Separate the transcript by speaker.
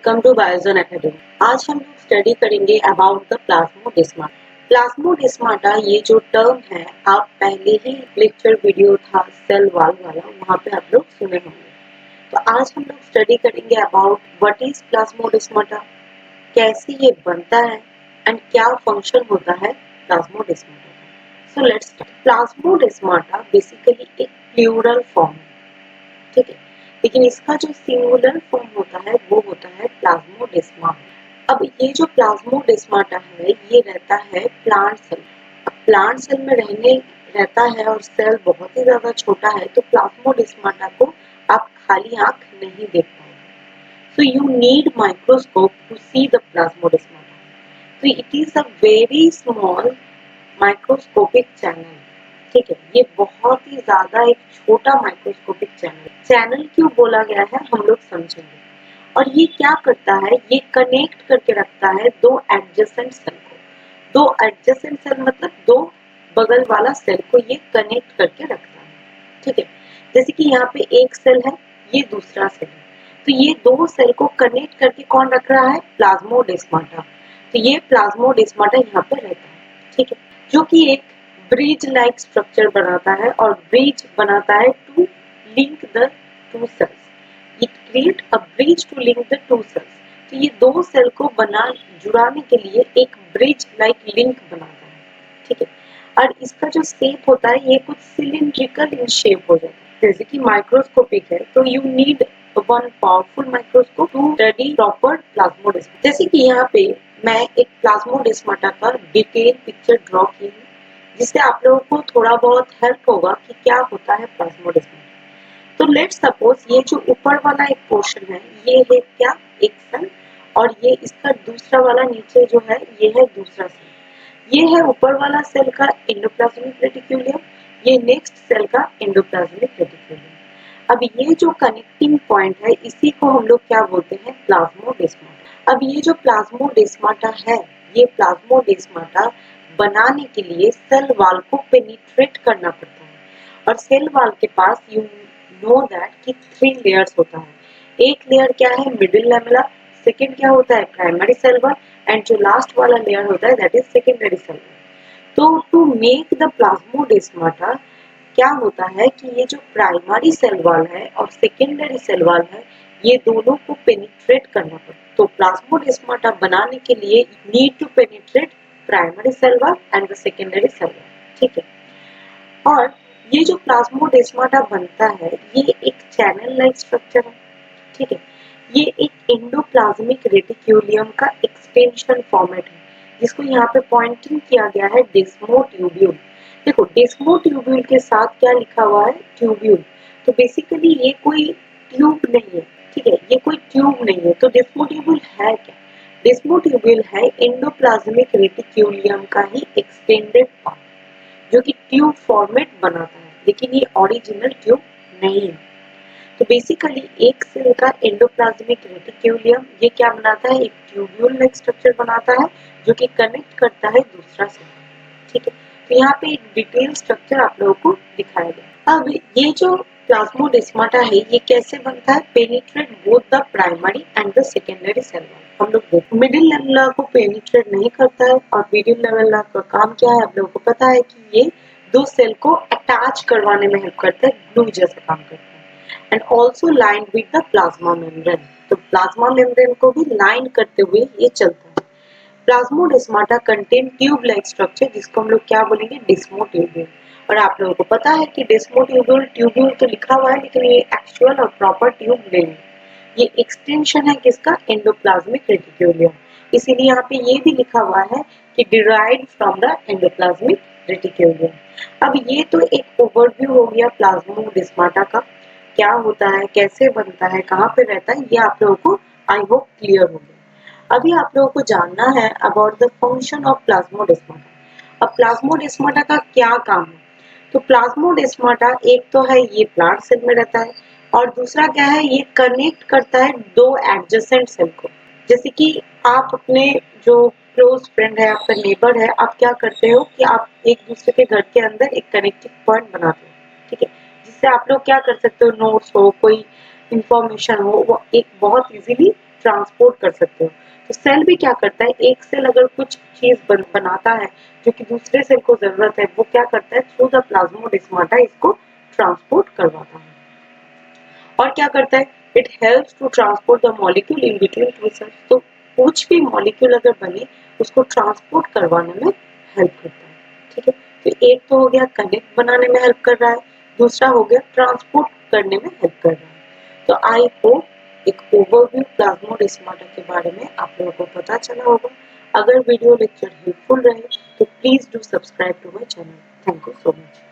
Speaker 1: Welcome to बायोजन academy. आज हम लोग स्टडी करेंगे अबाउट द प्लाज्मोडेस्माटा। प्लाज्मोडेस्माटा ये जो टर्म है आप पहले ही लेक्चर वीडियो था सेल वॉल वाला, वहाँ पे आप लोग सुने होंगे। तो आज हम लोग स्टडी करेंगे अबाउट व्हाट इज प्लाज्मोडेस्माटा, कैसे ये बनता है एंड क्या फंक्शन होता है प्लाज्मोडेस्माटा का। So let's start. Plasmodesmata basically एक प्लूरल फॉर्म है, ठीक है, लेकिन इसका जो सिंगुलर फॉर्म होता है वो होता है प्लाज्मोडेस्मा। अब ये जो प्लाज्मोडेस्माटा है ये रहता है प्लांट सेल। अब प्लांट सेल में रहता है और सेल बहुत ही ज्यादा छोटा है, तो प्लाज्मोडेस्माटा को आप खाली आंख नहीं देख पाओगे। So you need microscope to see the plasmodesmata. तो it is a very small microscopic channel, ठीक है, ये बहुत ही ज्यादा एक छोटा माइक्रोस्कोपिक चैनल क्यों बोला गया है हम लोग समझेंगे। और ये क्या करता है, ये कनेक्ट करके रखता है दो एडजेसेंट सेल को। दो एडजेसेंट सेल मतलब दो बगल वाला सेल को ये कनेक्ट करके रखता है, ठीक है। जैसे कि यहाँ पे एक सेल है, ये दूसरा सेल है, तो ये दो सेल को कनेक्ट करके कौन रख रहा है, प्लाज्मोडेस्माटा। तो ये प्लाज्मोडेस्माटा यहाँ पे रहता है, ठीक है, जो कि एक ब्रिज लाइक स्ट्रक्चर बनाता है और ब्रिज बनाता है to link the two cells. It create a bridge to link the two cells. तो ये दो सेल को जुड़ाने के लिए एक ब्रिज लाइक लिंक बनाता है, ठीक है। और इसका जो शेप होता है ये कुछ सिलिंड्रिकल इन शेप हो जाता है। जैसे कि माइक्रोस्कोपिक है तो you need one powerful microscope to study proper plasmodesmata. जैसे कि यहाँ पे मैं एक प्लाज्मोडेस्माटा का डिटेल पिक्चर ड्रॉ की हूँ, जिससे आप लोगों को थोड़ा बहुत हेल्प होगा कि क्या होता है प्लाज्मोडेस्माटा। तो लेट्स सपोज ये जो ऊपर वाला एक पोर्शन है ये है क्या, एक सेल, और ये इसका दूसरा वाला नीचे जो है ये है दूसरा सेल। ये है ऊपर वाला सेल का एंडोप्लाज्मिक रेटिक्यूलम, ये नेक्स्ट सेल का एंडोप्लाज्मिक रेटिक्यूलम। अब ये जो कनेक्टिंग पॉइंट है इसी को हम लोग क्या बोलते हैं, प्लाज्मोडेस्माटा। अब ये जो प्लाज्मोडेस्माटा है, ये प्लाज्मोडेस्माटा बनाने के लिए सेल वॉल को पेनिट्रेट करना पड़ता है। और सेल वॉल के पास यू नो दैट कि 3 लेयर्स होता है। एक लेयर क्या है, मिडिल लैमेला, सेकंड क्या होता है, प्राइमरी सेल वॉल, एंड जो लास्ट वाला लेयर होता है that is secondary cell wall. तो टू मेक द प्लाज्मोडेस्माटा क्या होता है कि ये जो प्राइमरी सेल वॉल है और सेकेंडरी सेल वॉल है ये दोनों को पेनिट्रेट करना पड़ता है। तो प्लाज्मोडेस्माटा बनाने के लिए need to penetrate primary cell wall and the secondary cell wall, ठीक है। और ये जो प्लाज्मोडेस्माटा बनता है ये एक चैनल लाइक स्ट्रक्चर है, ठीक है। ये एक एंडोप्लाज्मिक रेटिक्यूलियम का एक्सटेंशन फॉर्मेट है, जिसको यहाँ पे पॉइंटिंग किया गया है डेस्मोट्यूब्यूल। देखो डेस्मोट्यूब्यूल के साथ क्या लिखा हुआ है, ट्यूब्यूल। तो बेसिकली ये कोई ट्यूब नहीं है, ठीक है, ये कोई ट्यूब नहीं है। तो डेस्मोट्यूब्यूल है क्या, डेस्मोट्यूब्यूल है एंडोप्लाज्मिक रेटिक्यूलियम का ही एक्सटेंडेड पार्ट, जो कि ट्यूब फॉर्मेट बनाता है, लेकिन ये ओरिजिनल ट्यूब नहीं है। तो बेसिकली एक सेल का एंडोप्लाज्मिक रेटिक्यूलियम ये क्या बनाता है, एक ट्यूब्यूल लाइक स्ट्रक्चर बनाता है जो कि कनेक्ट करता है दूसरा सेल, ठीक है। तो यहाँ पे एक डिटेल स्ट्रक्चर आप लोगों को दिखाया गया। अब ये जो प्लाज्मोडेस्माटा है ये कैसे बनता है, penetrate both the primary and the secondary cell wall. हम लोग देखो मिडिल लेवल को पेनिट्रेट नहीं करता है, और मिडिल लेवल का काम क्या है आप लोगों को पता है कि ये दो सेल को अटैच करवाने में हेल्प करता है, ग्लू जैसा काम करता है, and also lined with the plasma membrane. तो प्लाज्मा मेम्ब्रेन को भी लाइन करते हुए ये चलता है। Plasmodesmata contain tube like structure, जिसको हम लोग क्या बोलेंगे, डेस्मोट्यूब्यूल। और आप लोगों को पता है कि डेस्मोट्यूब्यूल ट्यूब्यूल तो लिखा हुआ है, लेकिन ये एक्चुअल और प्रॉपर ट्यूब नहीं है, ये एक्सटेंशन है किसका, एंडोप्लाज्मिक रेटिक्यूलियम। इसीलिए यहाँ पे ये भी लिखा हुआ है कि डिराइव्ड फ्रॉम द एंडोप्लाज्मिक रेटिक्यूलियम। अब ये तो एक ओवरव्यू हो गया प्लाज्मोडेस्माटा का, क्या होता है, कैसे बनता है, कहाँ पे रहता है, ये आप लोगों को आई होप क्लियर हो गया। अभी आप लोगों को जानना है about the function of plasmodesmata. अब प्लाज्मोडेस्माटा का क्या काम है, तो प्लाज्मोडेस्माटा एक तो है ये प्लांट सेल में रहता है, और दूसरा क्या है, ये कनेक्ट करता है दो एडजेसेंट सेल को। जैसे कि आप अपने जो क्लोज फ्रेंड है, आपका नेबर है, आप क्या करते हो कि आप एक दूसरे के घर के अंदर एक कनेक्टिंग पॉइंट बनाते हो, ठीक है, जिससे आप लोग क्या कर सकते हो, नोट्स हो, कोई इंफॉर्मेशन हो, वो एक बहुत इजीली ट्रांसपोर्ट कर सकते हो। तो सेल भी क्या करता है, एक सेल अगर कुछ चीज बनाता है जो कि दूसरे सेल को जरूरत है, वो क्या करता है, थ्रू द प्लाज्मोडेस्माटा इसको ट्रांसपोर्ट करवाता है। और क्या करता है, it helps to transport the molecule in between two cells. तो कुछ भी मॉलिक्यूल अगर बने उसको ट्रांसपोर्ट करवाने में हेल्प करता है। ठीक है, तो एक तो हो गया कनेक्ट बनाने में हेल्प कर रहा है, दूसरा हो गया ट्रांसपोर्ट करने में हेल्प कर रहा है। तो आई होप एक ओवरव्यू प्लाज्मोडेस्माटा के बारे में आप लोगों को पता चला होगा। अगर वीडियो लेक्चर हेल्पफुल रहे तो please do subscribe to my channel. Thank you so much.